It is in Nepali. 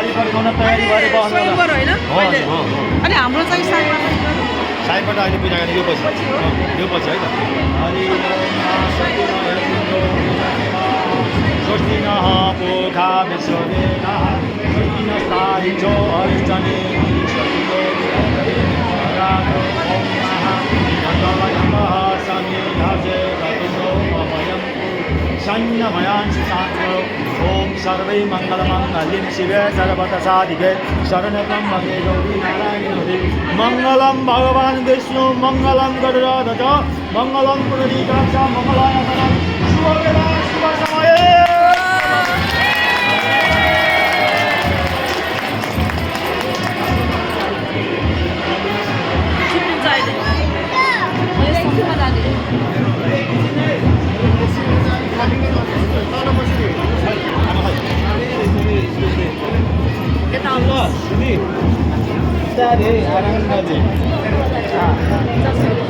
थाली फर्काउन तयारी भएर बस्नु स्वयंवर होइन अहिले अनि हाम्रो चाहिँ साइबाट अहिले पूजा गर्ने यो पछि यो पछि है त स्वस्तिनः पूजा विश्ववेदः स्वस्तिनः सारिजो अर्चने ओम सर्वै मंगलमंगल्यं शिवे सर्वतसाधिके शरणत्वं गौरी नारायणी मंगलम भगवान विष्णु मंगलम गरुड़ध्वज मंगलम पुंडरीकाक्ष मंगलाय तनय शुभ वेला शुभ समये आराम